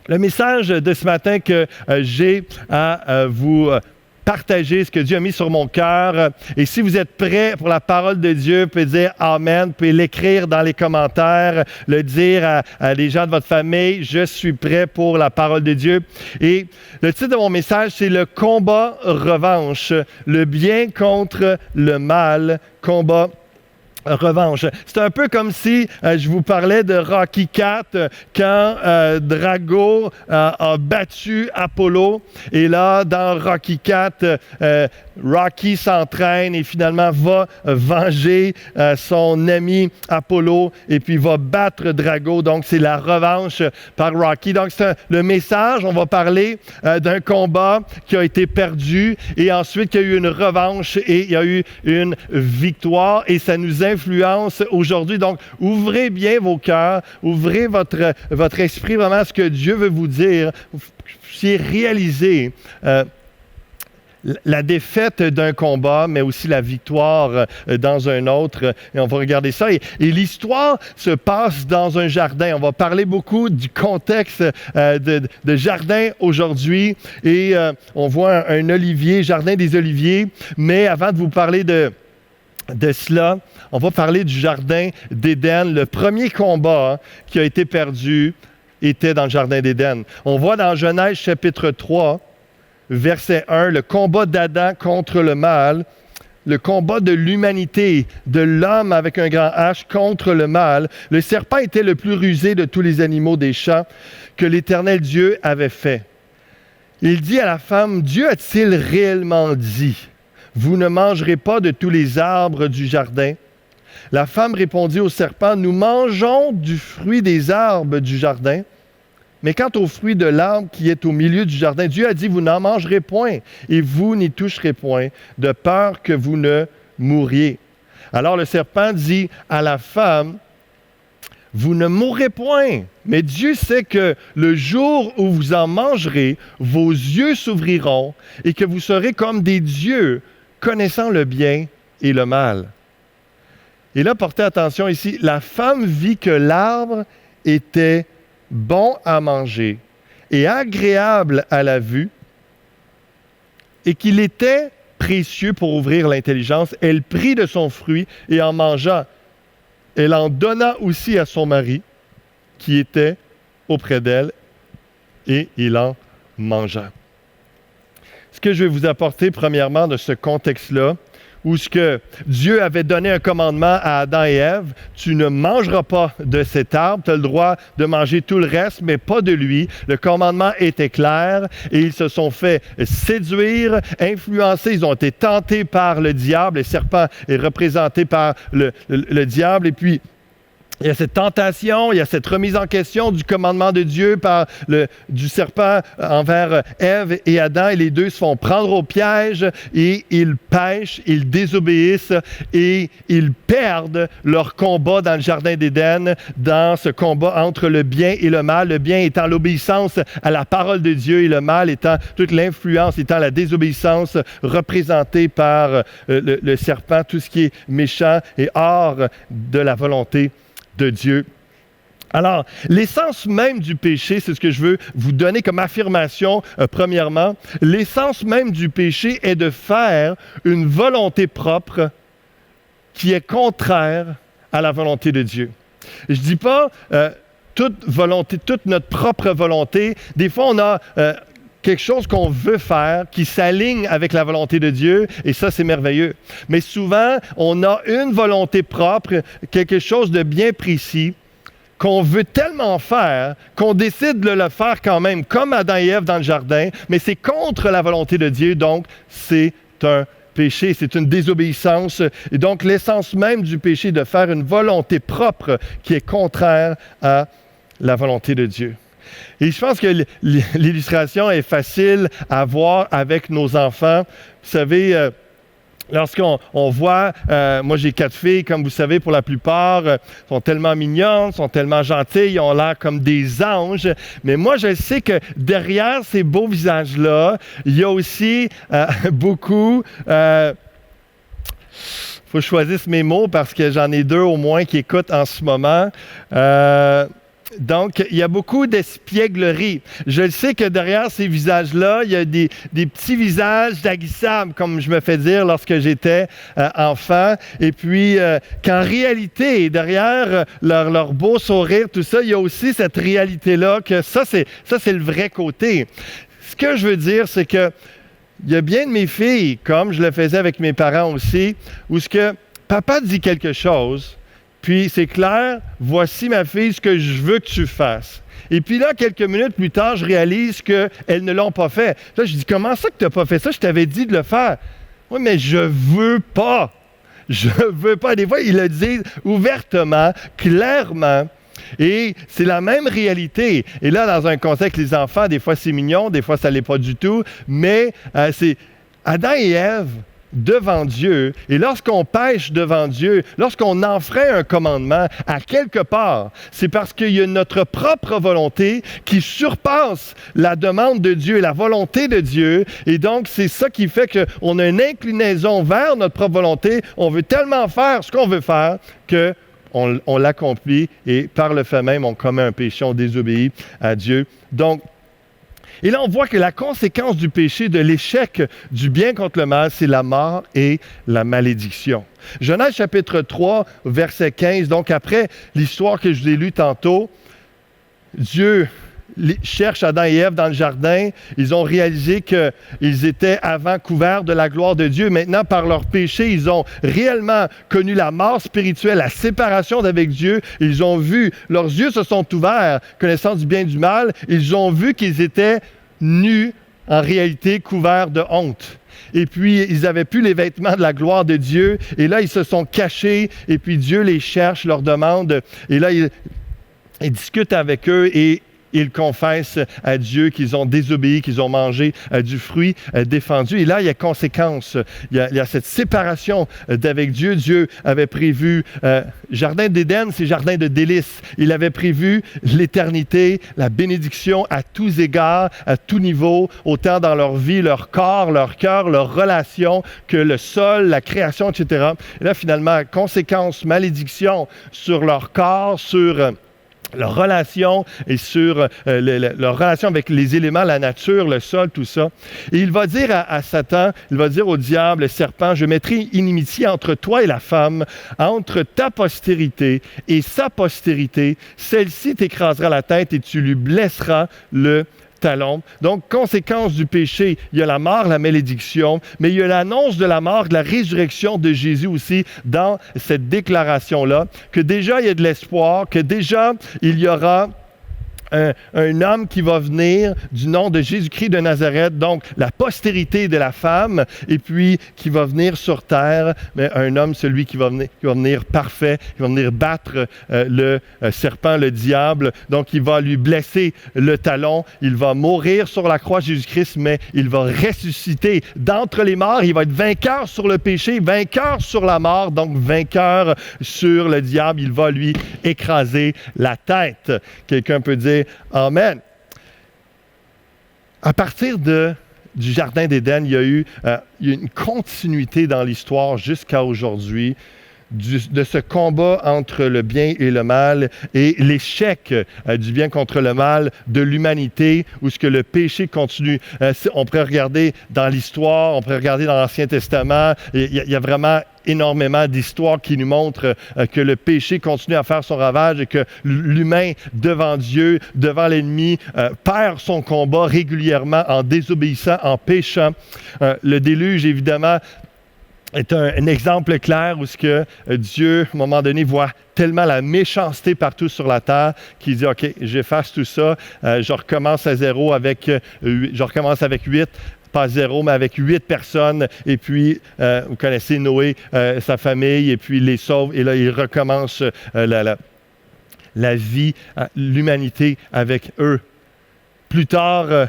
Le message de ce matin que j'ai à vous partager, ce que Dieu a mis sur mon cœur. Et si vous êtes prêts pour la parole de Dieu, vous pouvez dire Amen, vous pouvez l'écrire dans les commentaires, le dire à des gens de votre famille, je suis prêt pour la parole de Dieu. Et le titre de mon message, c'est le combat revanche, le bien contre le mal, combat revanche. C'est un peu comme si je vous parlais de Rocky IV quand Drago a battu Apollo. Et là, dans Rocky IV, Rocky s'entraîne et finalement va venger son ami Apollo et puis va battre Drago. Donc, c'est la revanche par Rocky. Donc, c'est le message. On va parler d'un combat qui a été perdu et ensuite qu'il y a eu une revanche et il y a eu une victoire et ça nous influence aujourd'hui. Donc, ouvrez bien vos cœurs, ouvrez votre esprit vraiment à ce que Dieu veut vous dire. Vous puissiez réaliser la défaite d'un combat, mais aussi la victoire dans un autre. Et on va regarder ça. Et l'histoire se passe dans un jardin. On va parler beaucoup du contexte de jardin aujourd'hui. Et on voit un olivier, jardin des oliviers. Mais avant de vous parler de cela, on va parler du jardin d'Éden. Le premier combat qui a été perdu était dans le jardin d'Éden. On voit dans Genèse chapitre 3, verset 1, le combat d'Adam contre le mal, le combat de l'humanité, de l'homme avec un grand H contre le mal. Le serpent était le plus rusé de tous les animaux des champs que l'Éternel Dieu avait fait. Il dit à la femme, Dieu a-t-il réellement dit, vous ne mangerez pas de tous les arbres du jardin? La femme répondit au serpent, nous mangeons du fruit des arbres du jardin. Mais quant au fruit de l'arbre qui est au milieu du jardin, Dieu a dit, vous n'en mangerez point et vous n'y toucherez point, de peur que vous ne mouriez. Alors le serpent dit à la femme, vous ne mourrez point, mais Dieu sait que le jour où vous en mangerez, vos yeux s'ouvriront et que vous serez comme des dieux, connaissant le bien et le mal. Et là, portez attention ici, la femme vit que l'arbre était bon à manger et agréable à la vue, et qu'il était précieux pour ouvrir l'intelligence. Elle prit de son fruit et en mangea. Elle en donna aussi à son mari, qui était auprès d'elle, et il en mangea. Ce que je vais vous apporter, premièrement, de ce contexte-là, où ce que Dieu avait donné un commandement à Adam et Ève, tu ne mangeras pas de cet arbre, tu as le droit de manger tout le reste, mais pas de lui. Le commandement était clair et ils se sont fait séduire, influencer, ils ont été tentés par le diable. Le serpent est représenté par le diable et puis il y a cette tentation, il y a cette remise en question du commandement de Dieu du serpent envers Ève et Adam. Et les deux se font prendre au piège et ils pêchent, ils désobéissent et ils perdent leur combat dans le jardin d'Éden, dans ce combat entre le bien et le mal. Le bien étant l'obéissance à la parole de Dieu et le mal étant toute l'influence, étant la désobéissance représentée par le serpent, tout ce qui est méchant et hors de la volonté de Dieu. Alors, l'essence même du péché, c'est ce que je veux vous donner comme affirmation, premièrement. L'essence même du péché est de faire une volonté propre qui est contraire à la volonté de Dieu. Je ne dis pas toute volonté, toute notre propre volonté. Des fois, on a quelque chose qu'on veut faire qui s'aligne avec la volonté de Dieu, et ça, c'est merveilleux. Mais souvent, on a une volonté propre, quelque chose de bien précis, qu'on veut tellement faire qu'on décide de le faire quand même, comme Adam et Ève dans le jardin, mais c'est contre la volonté de Dieu, donc c'est un péché, c'est une désobéissance. Et donc, l'essence même du péché est de faire une volonté propre qui est contraire à la volonté de Dieu. Et je pense que l'illustration est facile à voir avec nos enfants. Vous savez, lorsqu'on voit, moi j'ai 4 filles, comme vous savez, pour la plupart, sont tellement mignonnes, sont tellement gentilles, ils ont l'air comme des anges. Mais moi, je sais que derrière ces beaux visages-là, il y a aussi beaucoup... faut que je choisisse mes mots parce que j'en ai 2 au moins qui écoutent en ce moment. Donc, il y a beaucoup d'espièglerie. Je le sais que derrière ces visages-là, il y a des petits visages d'aguissables, comme je me fais dire lorsque j'étais enfant. Et puis, qu'en réalité, derrière leur beau sourire, tout ça, il y a aussi cette réalité-là que ça, c'est le vrai côté. Ce que je veux dire, c'est que il y a bien de mes filles, comme je le faisais avec mes parents aussi, où ce que papa dit quelque chose, puis c'est clair, voici ma fille, ce que je veux que tu fasses. Et puis là, quelques minutes plus tard, je réalise qu'elles ne l'ont pas fait. Là, je dis, comment ça que tu n'as pas fait ça? Je t'avais dit de le faire. Oui, mais je veux pas. Je veux pas. Des fois, ils le disent ouvertement, clairement. Et c'est la même réalité. Et là, dans un contexte, les enfants, des fois c'est mignon, des fois ça ne l'est pas du tout, mais c'est Adam et Ève devant Dieu. Et lorsqu'on pêche devant Dieu, lorsqu'on enfreint un commandement, à quelque part, c'est parce qu'il y a notre propre volonté qui surpasse la demande de Dieu et la volonté de Dieu. Et donc, c'est ça qui fait qu'on a une inclinaison vers notre propre volonté. On veut tellement faire ce qu'on veut faire que on l'accomplit et par le fait même, on commet un péché, on désobéit à Dieu. Donc, et là, on voit que la conséquence du péché, de l'échec du bien contre le mal, c'est la mort et la malédiction. Genèse chapitre 3, verset 15, donc après l'histoire que je vous ai lue tantôt, Dieu cherche Adam et Ève dans le jardin. Ils ont réalisé qu'ils étaient avant couverts de la gloire de Dieu. Maintenant, par leur péché, ils ont réellement connu la mort spirituelle, la séparation d'avec Dieu. Ils ont vu, leurs yeux se sont ouverts, connaissant du bien et du mal. Ils ont vu qu'ils étaient nus, en réalité couverts de honte. Et puis, ils n'avaient plus les vêtements de la gloire de Dieu. Et là, ils se sont cachés. Et puis, Dieu les cherche, leur demande. Et là, il discute avec eux et ils confessent à Dieu qu'ils ont désobéi, qu'ils ont mangé du fruit défendu. Et là, il y a conséquence. Il y a cette séparation d'avec Dieu. Dieu avait prévu, Jardin d'Éden, c'est jardin de délices. Il avait prévu l'éternité, la bénédiction à tous égards, à tout niveau, autant dans leur vie, leur corps, leur cœur, leurs relations, que le sol, la création, etc. Et là, finalement, conséquence, malédiction sur leur corps, sur leur relation et sur leur relation avec les éléments, la nature, le sol, tout ça. Et il va dire à Satan, il va dire au diable, le serpent, je mettrai inimitié entre toi et la femme, entre ta postérité et sa postérité. Celle-ci t'écrasera la tête et tu lui blesseras le talon. Donc, conséquence du péché, il y a la mort, la malédiction, mais il y a l'annonce de la mort, de la résurrection de Jésus aussi dans cette déclaration-là, que déjà il y a de l'espoir, que déjà il y aura un homme qui va venir du nom de Jésus-Christ de Nazareth, donc la postérité de la femme, et puis qui va venir sur terre, mais un homme, celui qui va venir parfait, qui va venir battre le serpent, le diable, donc il va lui blesser le talon, il va mourir sur la croix Jésus-Christ, mais il va ressusciter d'entre les morts, il va être vainqueur sur le péché, vainqueur sur la mort, donc vainqueur sur le diable, il va lui écraser la tête. Quelqu'un peut dire Amen. À partir du Jardin d'Éden, il y a eu une continuité dans l'histoire jusqu'à aujourd'hui de ce combat entre le bien et le mal et l'échec du bien contre le mal de l'humanité où ce que le péché continue. On pourrait regarder dans l'histoire, on pourrait regarder dans l'Ancien Testament, il y a vraiment énormément d'histoires qui nous montrent que le péché continue à faire son ravage et que l'humain, devant Dieu, devant l'ennemi, perd son combat régulièrement en désobéissant, en péchant. Le déluge, évidemment, est un exemple clair où ce que Dieu, à un moment donné, voit tellement la méchanceté partout sur la terre qu'il dit, OK, j'efface tout ça, je recommence à zéro je recommence avec 8, pas zéro, mais avec 8 personnes. Et puis, vous connaissez Noé, sa famille, et puis il les sauve. Et là, il recommence la vie, l'humanité avec eux. Plus tard,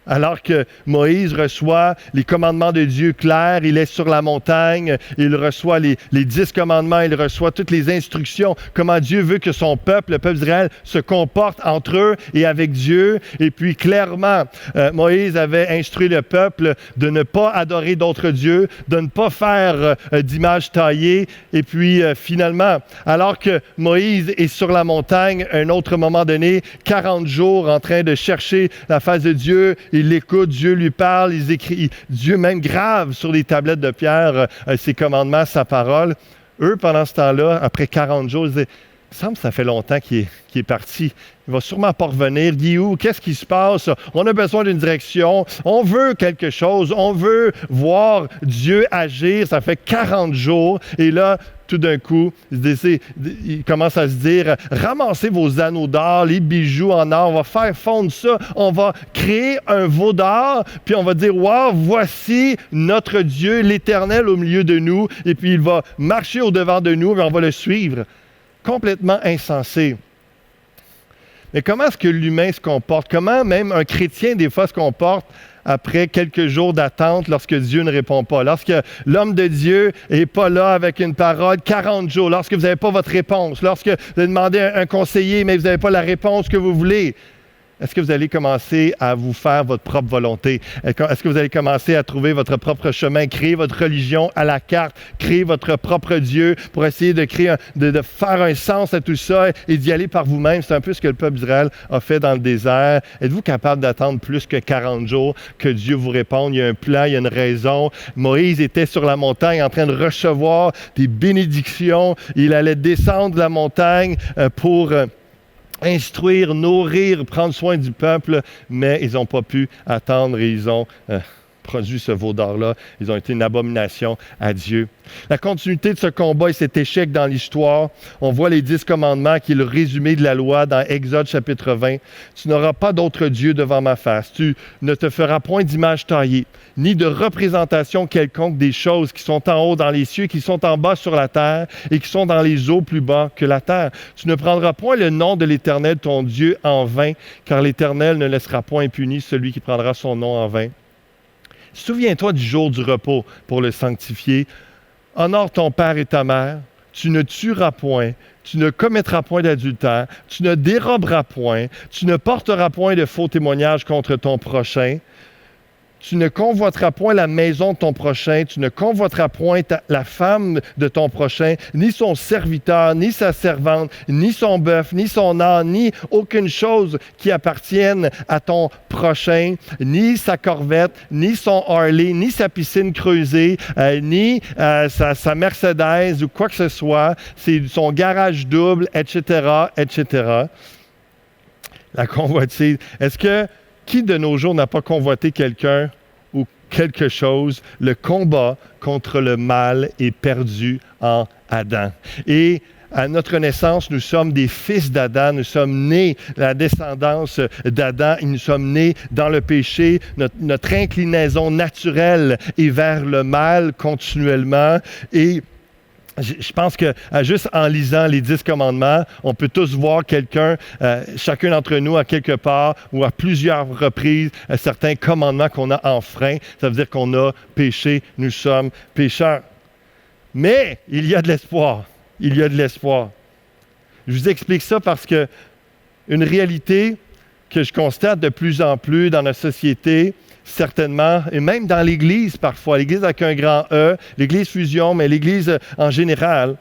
Alors que Moïse reçoit les commandements de Dieu clairs, il est sur la montagne, il reçoit les 10 commandements, il reçoit toutes les instructions, comment Dieu veut que son peuple, le peuple d'Israël, se comporte entre eux et avec Dieu. Et puis clairement, Moïse avait instruit le peuple de ne pas adorer d'autres dieux, de ne pas faire d'images taillées. Et puis finalement, alors que Moïse est sur la montagne, à un autre moment donné, 40 jours en train de chercher la face de Dieu, il l'écoute, Dieu lui parle, Dieu même grave sur les tablettes de pierre ses commandements, sa parole. Eux, pendant ce temps-là, après 40 jours, ils disaient, il me semble que ça fait longtemps qu'il est parti. Il va sûrement pas revenir. Guillaume, qu'est-ce qui se passe? On a besoin d'une direction. On veut quelque chose. On veut voir Dieu agir. Ça fait 40 jours. Et là, tout d'un coup, il commence à se dire, ramassez vos anneaux d'or, les bijoux en or, on va faire fondre ça, on va créer un veau d'or, puis on va dire, wow, voici notre Dieu, l'Éternel au milieu de nous, et puis il va marcher au-devant de nous, et on va le suivre. Complètement insensé. Mais comment est-ce que l'humain se comporte? Comment même un chrétien, des fois, se comporte après quelques jours d'attente lorsque Dieu ne répond pas? Lorsque l'homme de Dieu n'est pas là avec une parole, 40 jours, lorsque vous n'avez pas votre réponse, lorsque vous avez demandé un conseiller, mais vous n'avez pas la réponse que vous voulez, est-ce que vous allez commencer à vous faire votre propre volonté? Est-ce que vous allez commencer à trouver votre propre chemin, créer votre religion à la carte, créer votre propre Dieu pour essayer de faire un sens à tout ça et d'y aller par vous-même? C'est un peu ce que le peuple d'Israël a fait dans le désert. Êtes-vous capable d'attendre plus que 40 jours que Dieu vous réponde? Il y a un plan, il y a une raison. Moïse était sur la montagne en train de recevoir des bénédictions. Il allait descendre de la montagne pour instruire, nourrir, prendre soin du peuple, mais ils n'ont pas pu attendre et ils ont produit ce veau d'or-là. Ils ont été une abomination à Dieu. La continuité de ce combat et cet échec dans l'histoire, on voit les 10 commandements qui est le résumé de la loi dans Exode chapitre 20. Tu n'auras pas d'autre Dieu devant ma face. Tu ne te feras point d'image taillée, ni de représentation quelconque des choses qui sont en haut dans les cieux, qui sont en bas sur la terre et qui sont dans les eaux plus bas que la terre. Tu ne prendras point le nom de l'Éternel, ton Dieu, en vain, car l'Éternel ne laissera point impuni celui qui prendra son nom en vain. Souviens-toi du jour du repos pour le sanctifier. Honore ton père et ta mère. Tu ne tueras point. Tu ne commettras point d'adultère. Tu ne déroberas point. Tu ne porteras point de faux témoignages contre ton prochain. Tu ne convoiteras point la maison de ton prochain, tu ne convoiteras point la femme de ton prochain, ni son serviteur, ni sa servante, ni son bœuf, ni son âne, ni aucune chose qui appartienne à ton prochain, ni sa corvette, ni son Harley, ni sa piscine creusée, ni sa Mercedes ou quoi que ce soit, c'est son garage double, etc., etc. La convoitise. Qui de nos jours n'a pas convoité quelqu'un ou quelque chose? Le combat contre le mal est perdu en Adam. Et à notre naissance, nous sommes des fils d'Adam, nous sommes nés de la descendance d'Adam, et nous sommes nés dans le péché. Notre inclinaison naturelle est vers le mal continuellement. Et je pense que juste en lisant les 10 commandements, on peut tous voir quelqu'un, chacun d'entre nous à quelque part ou à plusieurs reprises, certains commandements qu'on a enfreints. Ça veut dire qu'on a péché, nous sommes pécheurs. Mais il y a de l'espoir. Il y a de l'espoir. Je vous explique ça parce que une réalité que je constate de plus en plus dans notre société, certainement, et même dans l'Église parfois, l'Église avec un grand E, l'Église fusion, mais l'Église en général,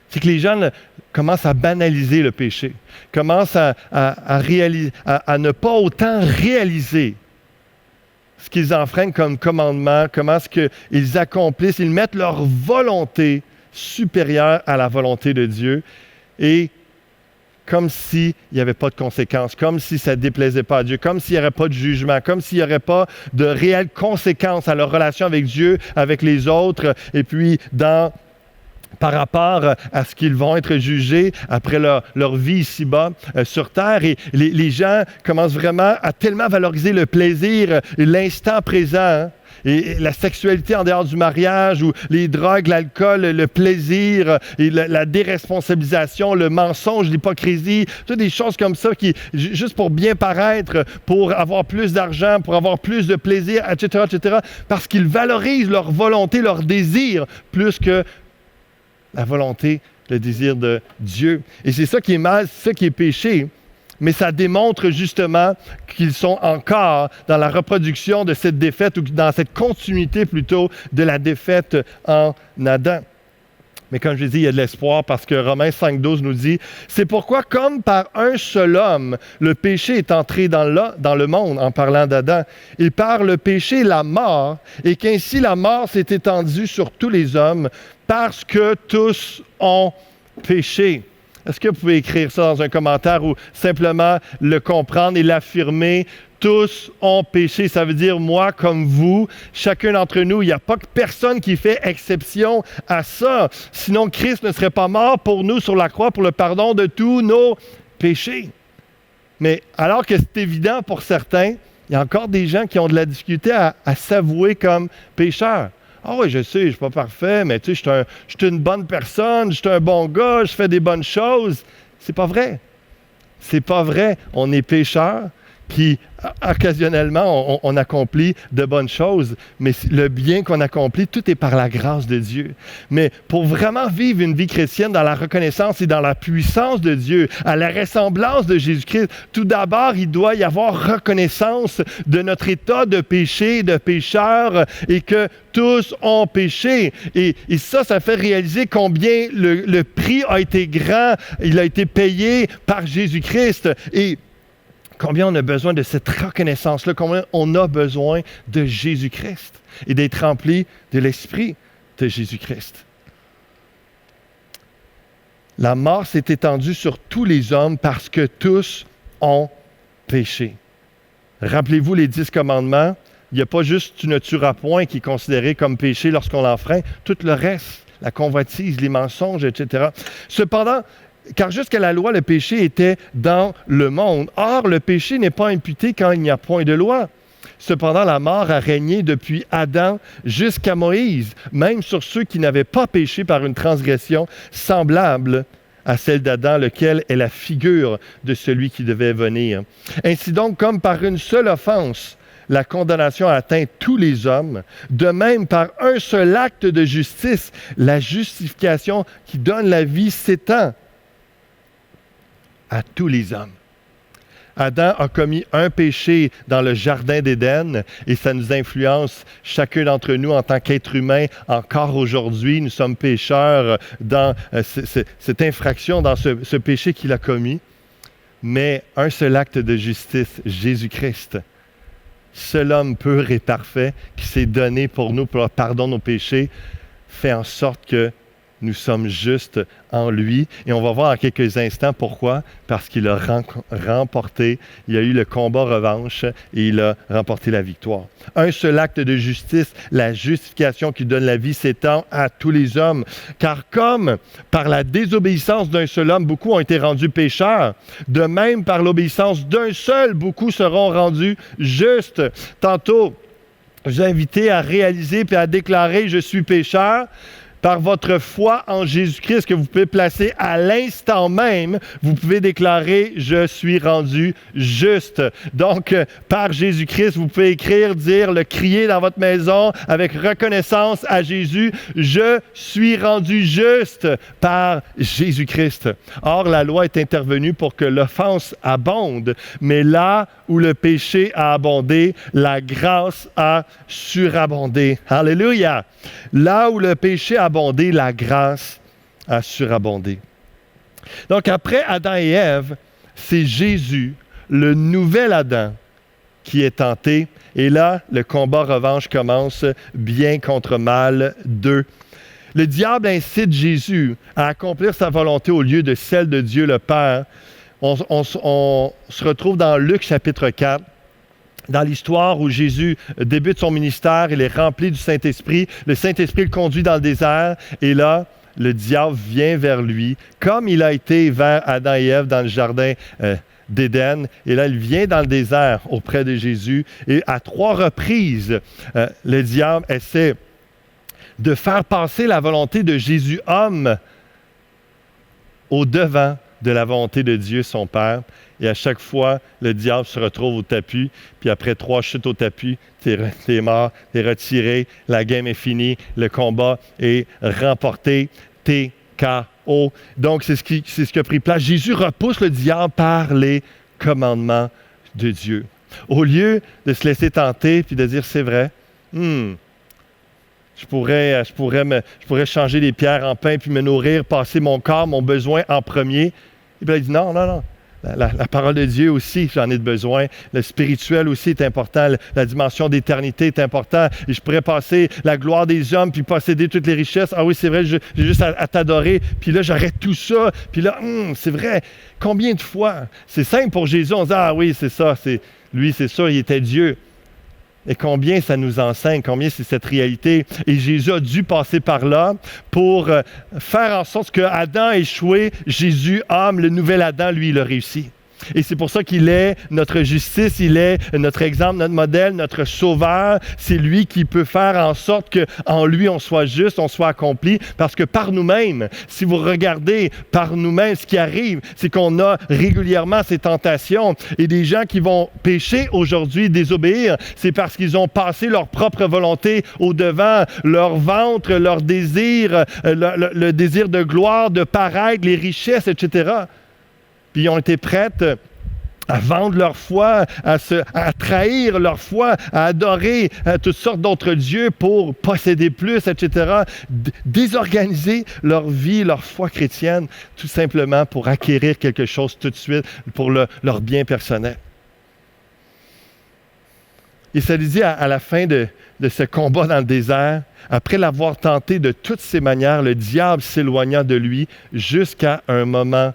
c'est que les gens commencent à banaliser le péché, commencent à ne pas autant réaliser ce qu'ils enfreignent comme commandement, comment est-ce qu'ils accomplissent, ils mettent leur volonté supérieure à la volonté de Dieu, et comme s'il n'y avait pas de conséquences, comme si ça ne déplaisait pas à Dieu, comme s'il n'y aurait pas de jugement, comme s'il n'y aurait pas de réelles conséquences à leur relation avec Dieu, avec les autres, et puis par rapport à ce qu'ils vont être jugés après leur vie ici-bas sur Terre. Et les gens commencent vraiment à tellement valoriser le plaisir, l'instant présent, hein. Et la sexualité en dehors du mariage, ou les drogues, l'alcool, le plaisir, et la déresponsabilisation, le mensonge, l'hypocrisie, toutes des choses comme ça qui, juste pour bien paraître, pour avoir plus d'argent, pour avoir plus de plaisir, etc., etc., parce qu'ils valorisent leur volonté, leur désir, plus que la volonté, le désir de Dieu. Et c'est ça qui est mal, c'est ça qui est péché. Mais ça démontre justement qu'ils sont encore dans la reproduction de cette défaite, ou dans cette continuité plutôt de la défaite en Adam. Mais comme je l'ai dit, il y a de l'espoir parce que Romains 5,12 nous dit « C'est pourquoi, comme par un seul homme, le péché est entré dans le monde, en parlant d'Adam, et par le péché, la mort, et qu'ainsi la mort s'est étendue sur tous les hommes, parce que tous ont péché. » Est-ce que vous pouvez écrire ça dans un commentaire ou simplement le comprendre et l'affirmer? Tous ont péché, ça veut dire moi comme vous, chacun d'entre nous. Il n'y a pas que personne qui fait exception à ça. Sinon, Christ ne serait pas mort pour nous sur la croix pour le pardon de tous nos péchés. Mais alors que c'est évident pour certains, il y a encore des gens qui ont de la difficulté à s'avouer comme pécheurs. Ah oui, je sais, je ne suis pas parfait, mais tu sais, je suis une bonne personne, je suis un bon gars, je fais des bonnes choses. C'est pas vrai. C'est pas vrai. On est pécheurs, puis occasionnellement, on accomplit de bonnes choses, mais le bien qu'on accomplit, tout est par la grâce de Dieu. Mais pour vraiment vivre une vie chrétienne dans la reconnaissance et dans la puissance de Dieu, à la ressemblance de Jésus-Christ, tout d'abord, il doit y avoir reconnaissance de notre état de péché, de pécheur, et que tous ont péché. Et ça fait réaliser combien le prix a été grand, il a été payé par Jésus-Christ. Et combien on a besoin de cette reconnaissance-là, combien on a besoin de Jésus-Christ et d'être rempli de l'Esprit de Jésus-Christ. La mort s'est étendue sur tous les hommes parce que tous ont péché. Rappelez-vous les 10 commandements. Il n'y a pas juste « tu ne tueras point » qui est considéré comme péché lorsqu'on l'enfreint. Tout le reste, la convoitise, les mensonges, etc. Cependant, car jusqu'à la loi, le péché était dans le monde. Or, le péché n'est pas imputé quand il n'y a point de loi. Cependant, la mort a régné depuis Adam jusqu'à Moïse, même sur ceux qui n'avaient pas péché par une transgression semblable à celle d'Adam, lequel est la figure de celui qui devait venir. Ainsi donc, comme par une seule offense, la condamnation a atteint tous les hommes, de même par un seul acte de justice, la justification qui donne la vie s'étend à tous les hommes. Adam a commis un péché dans le jardin d'Éden et ça nous influence chacun d'entre nous en tant qu'être humain. Encore aujourd'hui, nous sommes pécheurs dans cette infraction, dans ce péché qu'il a commis. Mais un seul acte de justice, Jésus-Christ, seul homme pur et parfait qui s'est donné pour nous, pour le pardon de nos péchés, fait en sorte que nous sommes justes en lui. Et on va voir en quelques instants pourquoi. Parce qu'il a remporté, il a eu le combat revanche et il a remporté la victoire. Un seul acte de justice, la justification qui donne la vie s'étend à tous les hommes. Car comme par la désobéissance d'un seul homme, beaucoup ont été rendus pécheurs, de même par l'obéissance d'un seul, beaucoup seront rendus justes. Tantôt, je vous ai invité à réaliser et à déclarer « Je suis pécheur ». Par votre foi en Jésus-Christ que vous pouvez placer à l'instant même, vous pouvez déclarer « Je suis rendu juste ». Donc, par Jésus-Christ, vous pouvez écrire, dire, le crier dans votre maison avec reconnaissance à Jésus « Je suis rendu juste par Jésus-Christ ». Or, la loi est intervenue pour que l'offense abonde, mais là où le péché a abondé, la grâce a surabondé. Alléluia! Là où le péché a abondé, la grâce a surabondé. Donc, après Adam et Ève, c'est Jésus, le nouvel Adam, qui est tenté. Et là, le combat revanche commence, bien contre mal 2. Le diable incite Jésus à accomplir sa volonté au lieu de celle de Dieu le Père. On se retrouve dans Luc chapitre 4. Dans l'histoire où Jésus débute son ministère, il est rempli du Saint-Esprit. Le Saint-Esprit le conduit dans le désert. Et là, le diable vient vers lui, comme il a été vers Adam et Ève dans le jardin d'Éden. Et là, il vient dans le désert auprès de Jésus. Et à 3 reprises, le diable essaie de faire passer la volonté de Jésus homme au devant de la volonté de Dieu, son Père. Et à chaque fois, le diable se retrouve au tapis. Puis après 3 chutes au tapis, t'es mort, t'es retiré, la game est finie, le combat est remporté, t'es KO. Donc, c'est ce qui a pris place. Jésus repousse le diable par les commandements de Dieu. Au lieu de se laisser tenter puis de dire, c'est vrai, je pourrais changer les pierres en pain puis me nourrir, passer mon corps, mon besoin en premier. Et puis il dit non. La parole de Dieu aussi, j'en ai besoin. Le spirituel aussi est important. La dimension d'éternité est importante. Et je pourrais passer la gloire des hommes puis posséder toutes les richesses. Ah oui, c'est vrai, j'ai juste à t'adorer. Puis là, j'arrête tout ça. Puis là, c'est vrai. Combien de fois? C'est simple pour Jésus. On se dit, ah oui, c'est ça. Lui, c'est ça, il était Dieu. Et combien ça nous enseigne, combien c'est cette réalité. Et Jésus a dû passer par là pour faire en sorte que Adam a échoué, Jésus, homme, le nouvel Adam, lui, il a réussi. Et c'est pour ça qu'il est notre justice, il est notre exemple, notre modèle, notre sauveur. C'est lui qui peut faire en sorte qu'en lui, on soit juste, on soit accompli. Parce que par nous-mêmes, si vous regardez par nous-mêmes, ce qui arrive, c'est qu'on a régulièrement ces tentations. Et des gens qui vont pécher aujourd'hui, désobéir, c'est parce qu'ils ont passé leur propre volonté au-devant, leur ventre, leur désir, le désir de gloire, de paraître, les richesses, etc. Puis ils ont été prêts à vendre leur foi, à trahir leur foi, à adorer toutes sortes d'autres dieux pour posséder plus, etc. Désorganiser leur vie, leur foi chrétienne, tout simplement pour acquérir quelque chose tout de suite pour leur bien personnel. Et ça lui dit à la fin de ce combat dans le désert, après l'avoir tenté de toutes ses manières, le diable s'éloigna de lui jusqu'à un moment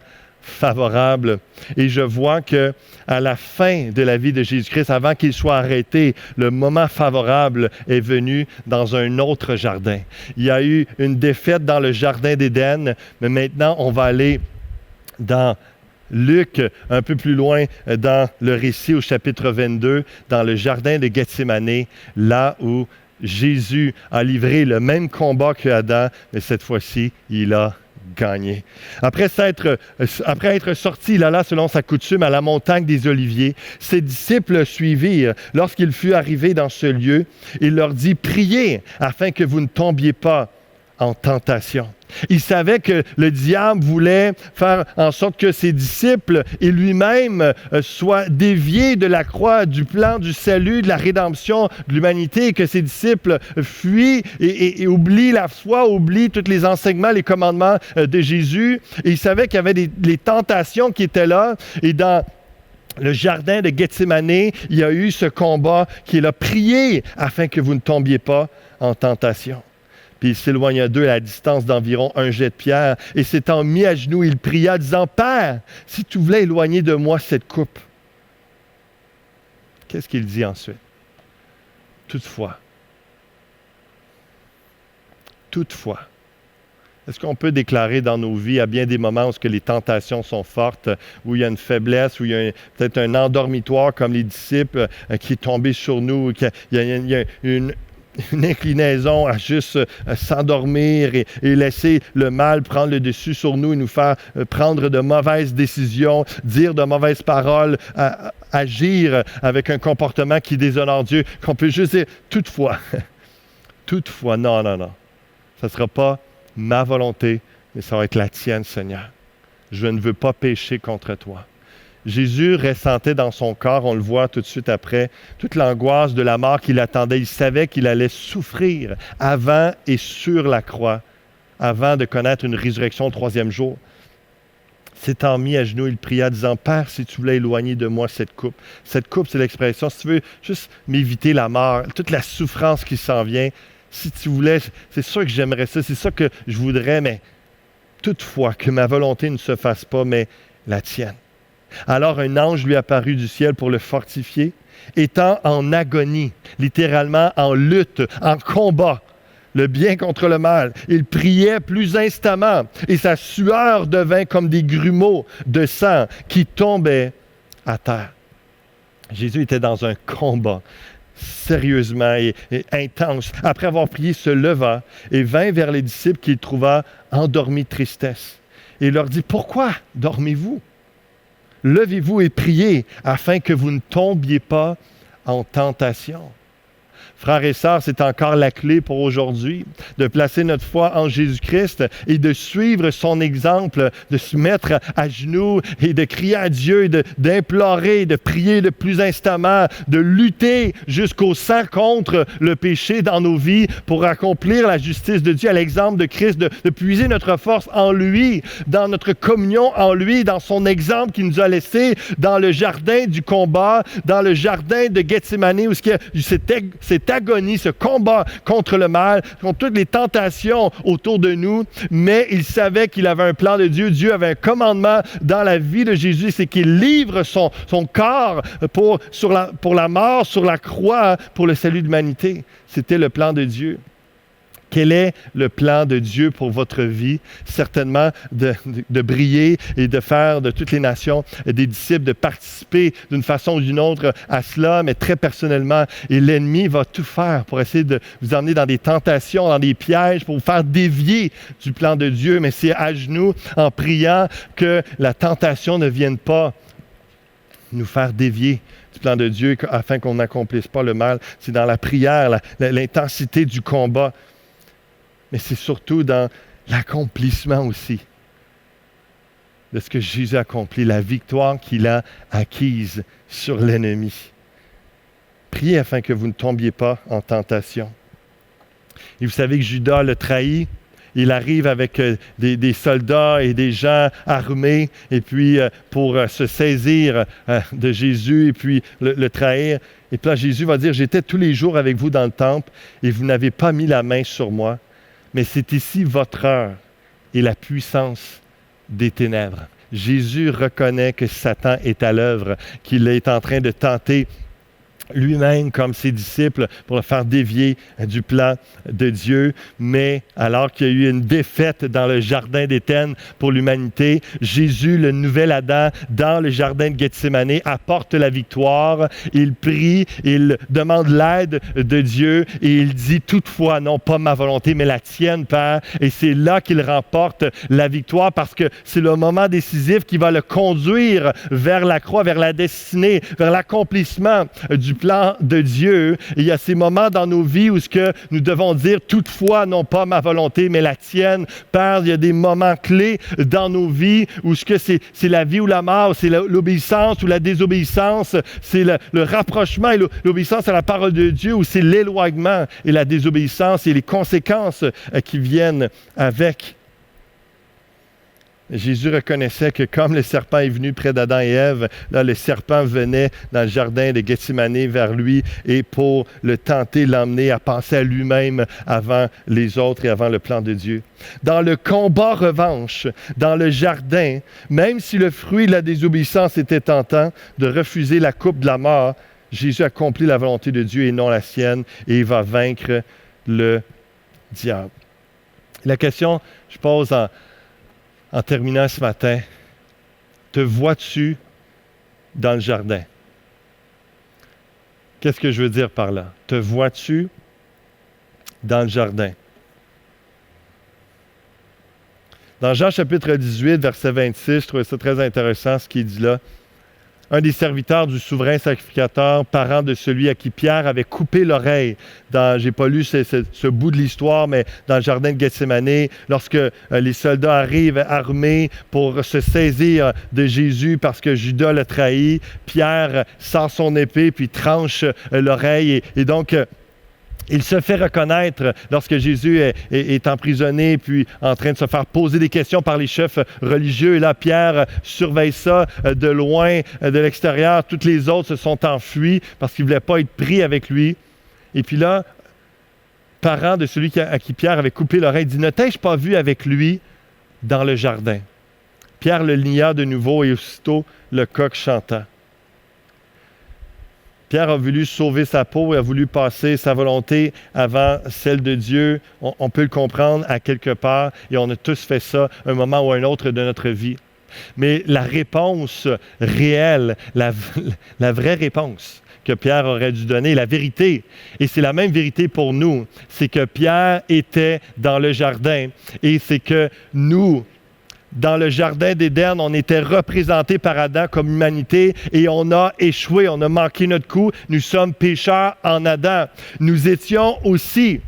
favorable. Et je vois que à la fin de la vie de Jésus-Christ, avant qu'il soit arrêté, le moment favorable est venu dans un autre jardin. Il y a eu une défaite dans le jardin d'Éden, mais maintenant on va aller dans Luc, un peu plus loin dans le récit au chapitre 22, dans le jardin de Gethsémani, là où Jésus a livré le même combat que Adam, mais cette fois-ci, il a gagné. Après être sorti, il alla selon sa coutume à la montagne des Oliviers. Ses disciples le suivirent. Lorsqu'il fut arrivé dans ce lieu, il leur dit, « Priez afin que vous ne tombiez pas en tentation. » Il savait que le diable voulait faire en sorte que ses disciples et lui-même soient déviés de la croix, du plan du salut, de la rédemption de l'humanité, et que ses disciples fuient et oublient la foi, oublient tous les enseignements, les commandements de Jésus. Et il savait qu'il y avait des tentations qui étaient là. Et dans le jardin de Gethsémani, il y a eu ce combat qui est là. Priez afin que vous ne tombiez pas en tentation. Puis il s'éloigna d'eux à la distance d'environ un jet de pierre, et s'étant mis à genoux, il pria, disant, « Père, si tu voulais éloigner de moi cette coupe. » Qu'est-ce qu'il dit ensuite? Toutefois. Est-ce qu'on peut déclarer dans nos vies, à bien des moments où les tentations sont fortes, où il y a une faiblesse, où il y a peut-être un endormitoire comme les disciples qui est tombé sur nous, qu'il y a une inclinaison à juste s'endormir et laisser le mal prendre le dessus sur nous et nous faire prendre de mauvaises décisions, dire de mauvaises paroles, agir avec un comportement qui déshonore Dieu, qu'on peut juste dire toutefois, non, ça ne sera pas ma volonté, mais ça va être la tienne, Seigneur. Je ne veux pas pécher contre toi. Jésus ressentait dans son corps, on le voit tout de suite après, toute l'angoisse de la mort qui l'attendait. Il savait qu'il allait souffrir avant et sur la croix, avant de connaître une résurrection au 3e jour. S'étant mis à genoux, il pria, disant, « Père, si tu voulais éloigner de moi cette coupe. » Cette coupe, c'est l'expression, si tu veux juste m'éviter la mort, toute la souffrance qui s'en vient, si tu voulais, c'est sûr que j'aimerais ça, c'est ça que je voudrais, mais toutefois, que ma volonté ne se fasse pas, mais la tienne. Alors un ange lui apparut du ciel pour le fortifier, étant en agonie, littéralement en lutte, en combat, le bien contre le mal. Il priait plus instamment et sa sueur devint comme des grumeaux de sang qui tombaient à terre. Jésus était dans un combat, sérieusement et intense. Après avoir prié, se leva et vint vers les disciples qu'il trouva endormis de tristesse. Et il leur dit, « Pourquoi dormez-vous? Levez-vous et priez afin que vous ne tombiez pas en tentation. » Frères et sœurs, c'est encore la clé pour aujourd'hui, de placer notre foi en Jésus-Christ et de suivre son exemple, de se mettre à genoux et de crier à Dieu, et d'implorer, de prier le plus instamment, de lutter jusqu'au sang contre le péché dans nos vies pour accomplir la justice de Dieu à l'exemple de Christ, de puiser notre force en lui, dans notre communion en lui, dans son exemple qu'il nous a laissé dans le jardin du combat, dans le jardin de Gethsémani, où cette agonie, ce combat contre le mal, contre toutes les tentations autour de nous, mais il savait qu'il avait un plan de Dieu. Dieu avait un commandement dans la vie de Jésus, c'est qu'il livre son corps pour la mort sur la croix pour le salut de l'humanité. C'était le plan de Dieu. Quel est le plan de Dieu pour votre vie? Certainement de briller et de faire de toutes les nations des disciples, de participer d'une façon ou d'une autre à cela, mais très personnellement. Et l'ennemi va tout faire pour essayer de vous emmener dans des tentations, dans des pièges, pour vous faire dévier du plan de Dieu. Mais c'est à genoux, en priant, que la tentation ne vienne pas nous faire dévier du plan de Dieu afin qu'on n'accomplisse pas le mal. C'est dans la prière, l'intensité du combat. Mais c'est surtout dans l'accomplissement aussi de ce que Jésus a accompli, la victoire qu'il a acquise sur l'ennemi. Priez afin que vous ne tombiez pas en tentation. Et vous savez que Judas le trahit. Il arrive avec des soldats et des gens armés, et puis pour se saisir de Jésus et puis le trahir. Et puis là, Jésus va dire, « J'étais tous les jours avec vous dans le temple et vous n'avez pas mis la main sur moi. Mais c'est ici votre heure et la puissance des ténèbres. » Jésus reconnaît que Satan est à l'œuvre, qu'il est en train de tenter lui-même comme ses disciples pour le faire dévier du plan de Dieu. Mais alors qu'il y a eu une défaite dans le jardin d'Éden pour l'humanité, Jésus, le nouvel Adam, dans le jardin de Gethsémani, apporte la victoire. Il prie, il demande l'aide de Dieu et il dit, « Toutefois, non pas ma volonté, mais la tienne, Père. » Et c'est là qu'il remporte la victoire parce que c'est le moment décisif qui va le conduire vers la croix, vers la destinée, vers l'accomplissement du plan de Dieu. Et il y a ces moments dans nos vies où ce que nous devons dire, « Toutefois, non pas ma volonté, mais la tienne. » Père, il y a des moments clés dans nos vies où ce que c'est la vie ou la mort, c'est l'obéissance ou la désobéissance, c'est le rapprochement et l'obéissance à la parole de Dieu, ou c'est l'éloignement et la désobéissance et les conséquences qui viennent avec. Jésus reconnaissait que comme le serpent est venu près d'Adam et Ève, là, le serpent venait dans le jardin de Gethsémani vers lui et pour le tenter, l'emmener à penser à lui-même avant les autres et avant le plan de Dieu. Dans le combat revanche, dans le jardin, même si le fruit de la désobéissance était tentant de refuser la coupe de la mort, Jésus accomplit la volonté de Dieu et non la sienne et il va vaincre le diable. La question, je pose en terminant ce matin, te vois-tu dans le jardin? Qu'est-ce que je veux dire par là? Te vois-tu dans le jardin? Dans Jean chapitre 18, verset 26, je trouvais ça très intéressant ce qu'il dit là. Un des serviteurs du souverain sacrificateur, parent de celui à qui Pierre avait coupé l'oreille. Je n'ai pas lu ce bout de l'histoire, mais dans le jardin de Gethsémani, lorsque les soldats arrivent armés pour se saisir de Jésus parce que Judas l'a trahi, Pierre sort son épée puis tranche l'oreille. Et donc, il se fait reconnaître lorsque Jésus est emprisonné puis en train de se faire poser des questions par les chefs religieux. Et là, Pierre surveille ça de loin, de l'extérieur. Toutes les autres se sont enfuis parce qu'ils ne voulaient pas être pris avec lui. Et puis là, parent de celui à qui Pierre avait coupé l'oreille dit « Ne t'ai-je pas vu avec lui dans le jardin? » Pierre le nia de nouveau et aussitôt le coq chanta. Pierre a voulu sauver sa peau et a voulu passer sa volonté avant celle de Dieu. On peut le comprendre à quelque part et on a tous fait ça un moment ou un autre de notre vie. Mais la réponse réelle, la vraie réponse que Pierre aurait dû donner, la vérité, et c'est la même vérité pour nous, c'est que Pierre était dans le jardin et c'est que nous, dans le jardin d'Éden, on était représentés par Adam comme humanité et on a échoué, on a manqué notre coup. Nous sommes pécheurs en Adam. Nous étions aussi,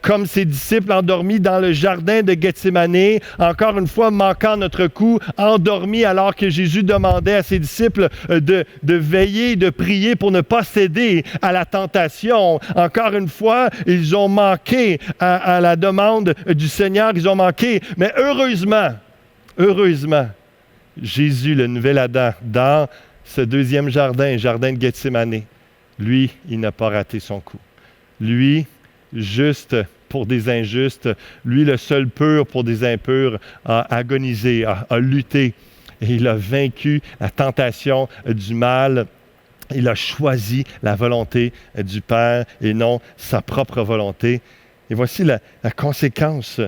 comme ses disciples endormis dans le jardin de Gethsémani, encore une fois manquant notre coup, endormis alors que Jésus demandait à ses disciples de veiller, de prier pour ne pas céder à la tentation. Encore une fois, ils ont manqué à la demande du Seigneur, ils ont manqué. Mais heureusement, Jésus, le nouvel Adam, dans ce deuxième jardin, jardin de Gethsémani, lui, il n'a pas raté son coup. Lui, juste pour des injustes, lui, le seul pur pour des impurs, a agonisé, a lutté, et il a vaincu la tentation du mal. Il a choisi la volonté du Père et non sa propre volonté. Et voici la conséquence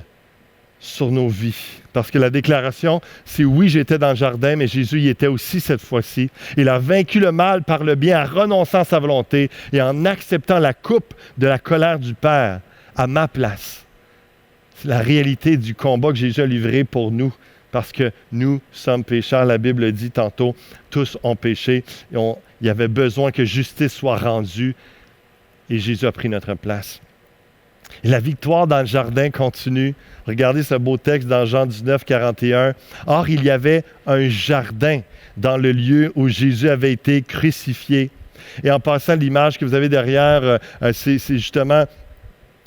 sur nos vies. Parce que la déclaration, c'est oui, j'étais dans le jardin, mais Jésus y était aussi cette fois-ci. Il a vaincu le mal par le bien en renonçant à sa volonté et en acceptant la coupe de la colère du Père à ma place. C'est la réalité du combat que Jésus a livré pour nous. Parce que nous sommes pécheurs. La Bible dit tantôt, tous ont péché. Il y avait besoin que justice soit rendue. Et Jésus a pris notre place. Et la victoire dans le jardin continue. Regardez ce beau texte dans Jean 19, 41. « Or, il y avait un jardin dans le lieu où Jésus avait été crucifié. » Et en passant, l'image que vous avez derrière, c'est justement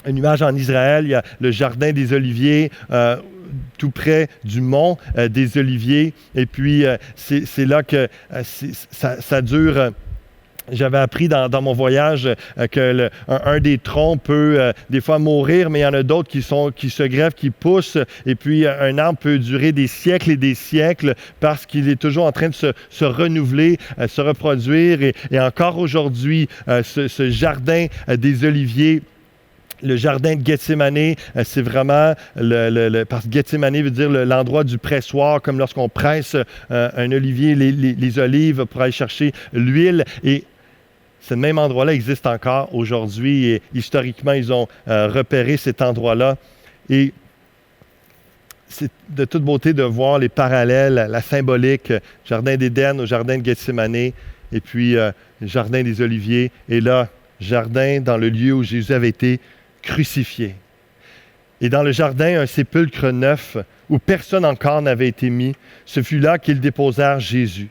une image en Israël. Il y a le jardin des Oliviers, tout près du mont des Oliviers. Et puis, c'est là que ça dure... J'avais appris dans mon voyage que un des troncs peut des fois mourir, mais il y en a d'autres qui se greffent, qui poussent. Et puis, un arbre peut durer des siècles et des siècles parce qu'il est toujours en train de se renouveler, se reproduire. Et encore aujourd'hui, ce jardin des Oliviers, le jardin de Gethsémani, c'est vraiment, parce que Gethsémani veut dire l'endroit du pressoir, comme lorsqu'on presse un olivier, les olives pour aller chercher l'huile. Et ce même endroit-là existe encore aujourd'hui et historiquement, ils ont repéré cet endroit-là. Et c'est de toute beauté de voir les parallèles, la symbolique, jardin d'Éden au jardin de Gethsémani et puis jardin des Oliviers. Et là, jardin dans le lieu où Jésus avait été crucifié. Et dans le jardin, un sépulcre neuf où personne encore n'avait été mis. Ce fut là qu'ils déposèrent Jésus.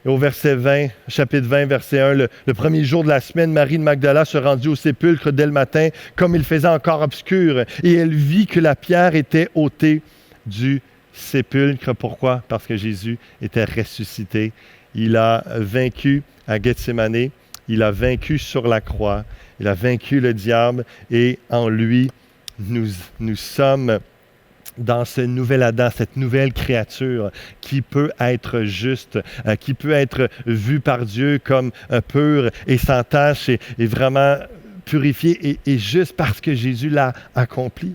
Et au verset 20, chapitre 20, verset 1, le premier jour de la semaine, Marie de Magdala se rendit au sépulcre dès le matin, comme il faisait encore obscur, et elle vit que la pierre était ôtée du sépulcre. Pourquoi? Parce que Jésus était ressuscité. Il a vaincu à Gethsémani, il a vaincu sur la croix, il a vaincu le diable, et en lui, nous sommes dans ce nouvel Adam, cette nouvelle créature qui peut être juste, qui peut être vue par Dieu comme pure et sans tache et vraiment purifiée et juste parce que Jésus l'a accompli.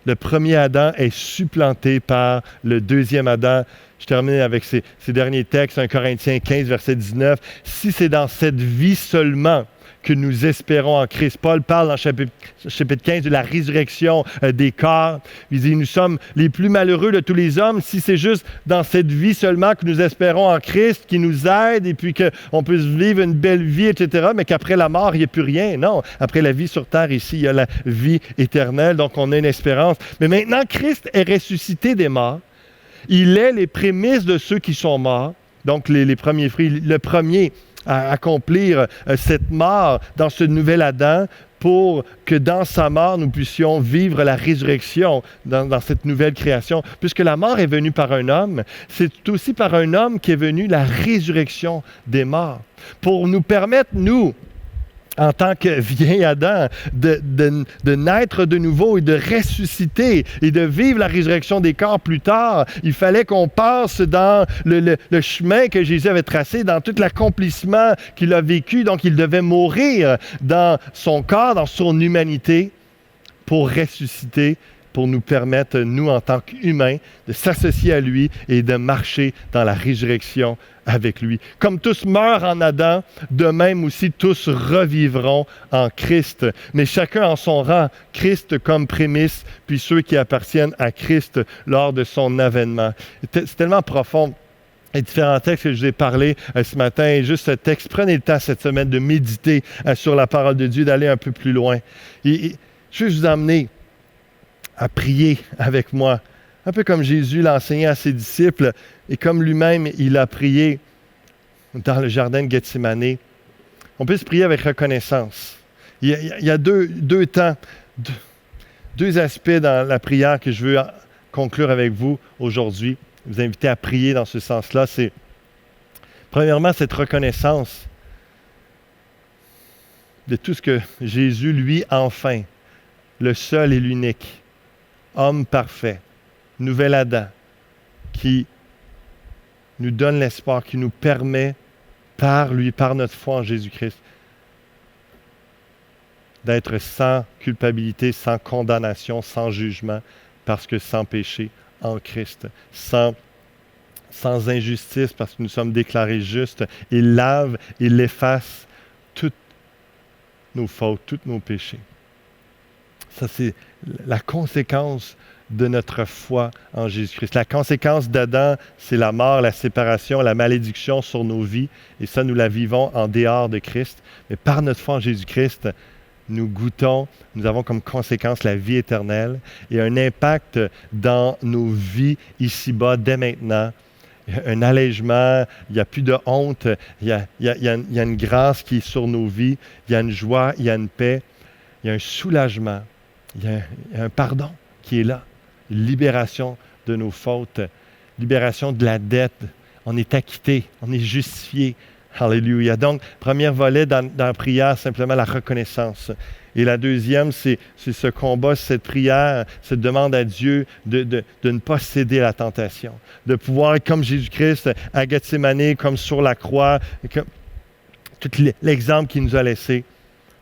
Le premier Adam est supplanté par le deuxième Adam. Je termine avec ces derniers textes, 1 Corinthiens 15, verset 19. « Si c'est dans cette vie seulement que nous espérons en Christ. » Paul parle dans chapitre 15 de la résurrection des corps. Il dit, nous sommes les plus malheureux de tous les hommes si c'est juste dans cette vie seulement que nous espérons en Christ, qui nous aide et puis qu'on puisse vivre une belle vie, etc., mais qu'après la mort, il n'y a plus rien. Non, après la vie sur terre, ici, il y a la vie éternelle, donc on a une espérance. Mais maintenant, Christ est ressuscité des morts. Il est les prémices de ceux qui sont morts, donc les premiers fruits, le premier à accomplir cette mort dans ce nouvel Adam pour que dans sa mort, nous puissions vivre la résurrection dans cette nouvelle création. Puisque la mort est venue par un homme, c'est aussi par un homme qu'est venue la résurrection des morts. Pour nous permettre, nous, en tant que vieil Adam, de naître de nouveau et de ressusciter et de vivre la résurrection des corps plus tard, il fallait qu'on passe dans le chemin que Jésus avait tracé, dans tout l'accomplissement qu'il a vécu. Donc, il devait mourir dans son corps, dans son humanité, pour ressusciter pour nous permettre, nous, en tant qu'humains, de s'associer à lui et de marcher dans la résurrection avec lui. Comme tous meurent en Adam, de même aussi tous revivront en Christ. Mais chacun en son rang, Christ comme prémisse, puis ceux qui appartiennent à Christ lors de son avènement. C'est tellement profond. Les différents textes que je vous ai parlé ce matin, et juste ce texte, prenez le temps cette semaine de méditer sur la parole de Dieu, d'aller un peu plus loin. Et je vais vous emmener à prier avec moi, un peu comme Jésus l'a enseigné à ses disciples, et comme lui-même, il a prié dans le jardin de Gethsémani. On peut se prier avec reconnaissance. Il y a deux temps, deux aspects dans la prière que je veux conclure avec vous aujourd'hui. Vous inviter à prier dans ce sens-là, c'est premièrement cette reconnaissance de tout ce que Jésus, lui, enfin, le seul et l'unique, homme parfait, nouvel Adam, qui nous donne l'espoir, qui nous permet, par lui, par notre foi en Jésus-Christ, d'être sans culpabilité, sans condamnation, sans jugement, parce que sans péché, en Christ, sans injustice, parce que nous sommes déclarés justes. Il lave, il efface toutes nos fautes, tous nos péchés. Ça, c'est la conséquence de notre foi en Jésus-Christ. La conséquence d'Adam, c'est la mort, la séparation, la malédiction sur nos vies. Et ça, nous la vivons en dehors de Christ. Mais par notre foi en Jésus-Christ, nous goûtons, nous avons comme conséquence la vie éternelle et un impact dans nos vies ici-bas dès maintenant. Un allègement, il n'y a plus de honte, il y a une grâce qui est sur nos vies, il y a une joie, il y a une paix, il y a un soulagement, il y a un pardon qui est là, une libération de nos fautes, libération de la dette. On est acquitté, on est justifié. Alléluia. Donc, premier volet dans la prière, simplement la reconnaissance. Et la deuxième, c'est ce combat, cette prière, cette demande à Dieu de ne pas céder à la tentation, de pouvoir être comme Jésus-Christ à Gethsémani, comme sur la croix, tout l'exemple qu'il nous a laissé.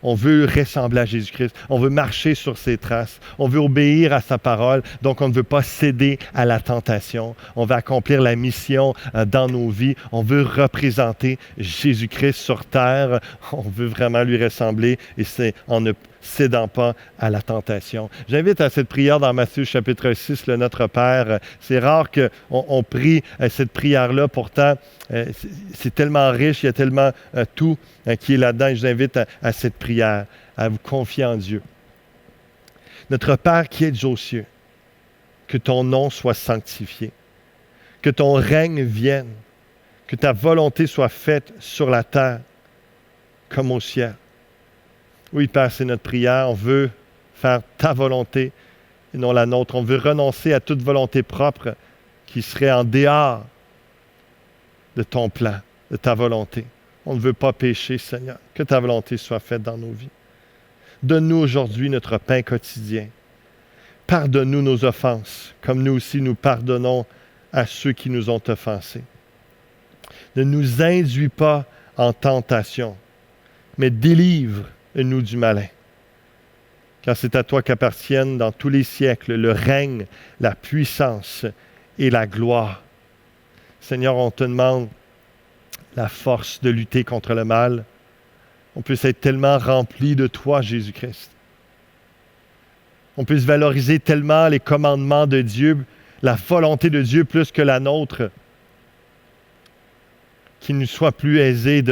On veut ressembler à Jésus-Christ. On veut marcher sur ses traces. On veut obéir à sa parole. Donc, on ne veut pas céder à la tentation. On veut accomplir la mission dans nos vies. On veut représenter Jésus-Christ sur terre. On veut vraiment lui ressembler et c'est en ne cédant pas à la tentation. J'invite à cette prière dans Matthieu chapitre 6, le Notre Père. C'est rare qu'on prie cette prière-là. Pourtant, c'est tellement riche, il y a tellement tout qui est là-dedans. Et je vous invite à cette prière, à vous confier en Dieu. Notre Père qui es aux cieux, que ton nom soit sanctifié, que ton règne vienne, que ta volonté soit faite sur la terre comme au ciel. Oui, Père, c'est notre prière. On veut faire ta volonté et non la nôtre. On veut renoncer à toute volonté propre qui serait en dehors de ton plan, de ta volonté. On ne veut pas pécher, Seigneur. Que ta volonté soit faite dans nos vies. Donne-nous aujourd'hui notre pain quotidien. Pardonne-nous nos offenses, comme nous aussi nous pardonnons à ceux qui nous ont offensés. Ne nous induis pas en tentation, mais délivre-nous du malin. Car c'est à toi qu'appartiennent dans tous les siècles le règne, la puissance et la gloire. Seigneur, on te demande la force de lutter contre le mal. On puisse être tellement rempli de toi, Jésus-Christ. On puisse valoriser tellement les commandements de Dieu, la volonté de Dieu plus que la nôtre, qu'il nous soit plus aisé,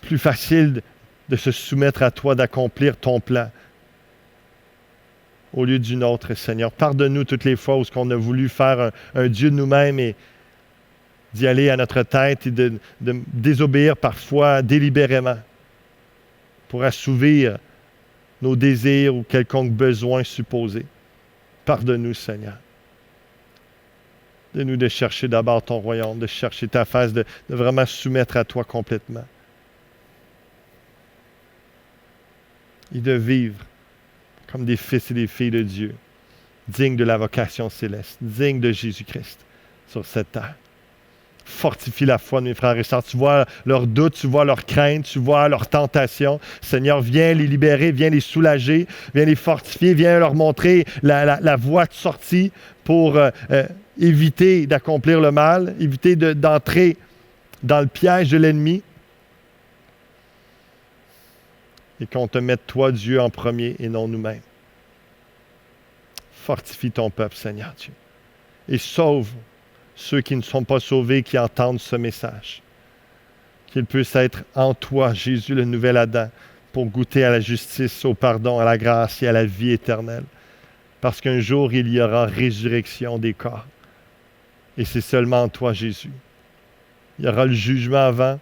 plus facile de se soumettre à toi, d'accomplir ton plan au lieu du nôtre, Seigneur. Pardonne-nous toutes les fois où on a voulu faire un Dieu de nous-mêmes et d'y aller à notre tête et de désobéir parfois délibérément pour assouvir nos désirs ou quelconque besoin supposé. Pardonne-nous, Seigneur. De nous de chercher d'abord ton royaume, de chercher ta face, de vraiment soumettre à toi complètement. Et de vivre comme des fils et des filles de Dieu, dignes de la vocation céleste, dignes de Jésus-Christ sur cette terre. Fortifie la foi de mes frères et sœurs. Tu vois leurs doutes, tu vois leurs craintes, tu vois leurs tentations. Seigneur, viens les libérer, viens les soulager, viens les fortifier, viens leur montrer la voie de sortie pour éviter d'accomplir le mal, éviter d'entrer dans le piège de l'ennemi. Et qu'on te mette toi, Dieu, en premier et non nous-mêmes. Fortifie ton peuple, Seigneur Dieu. Et sauve ceux qui ne sont pas sauvés, qui entendent ce message. Qu'ils puissent être en toi, Jésus, le nouvel Adam, pour goûter à la justice, au pardon, à la grâce et à la vie éternelle. Parce qu'un jour, il y aura résurrection des corps. Et c'est seulement en toi, Jésus. Il y aura le jugement avant.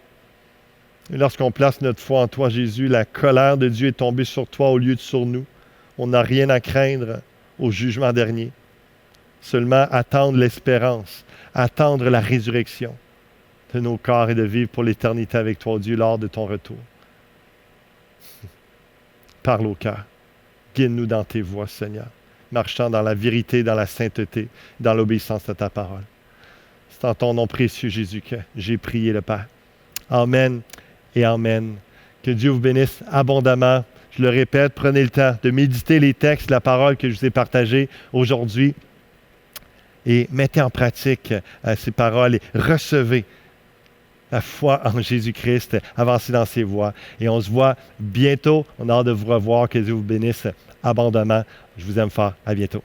Et lorsqu'on place notre foi en toi, Jésus, la colère de Dieu est tombée sur toi au lieu de sur nous. On n'a rien à craindre au jugement dernier. Seulement attendre l'espérance, attendre la résurrection de nos corps et de vivre pour l'éternité avec toi, Dieu, lors de ton retour. Parle au cœur. Guide-nous dans tes voies, Seigneur, marchant dans la vérité, dans la sainteté, dans l'obéissance à ta parole. C'est en ton nom précieux, Jésus, que j'ai prié le Père. Amen et amen. Que Dieu vous bénisse abondamment. Je le répète, prenez le temps de méditer les textes, la parole que je vous ai partagée aujourd'hui et mettez en pratique ces paroles et recevez la foi en Jésus-Christ, avancez dans ses voies. Et on se voit bientôt. On a hâte de vous revoir. Que Dieu vous bénisse abondamment. Je vous aime fort. À bientôt.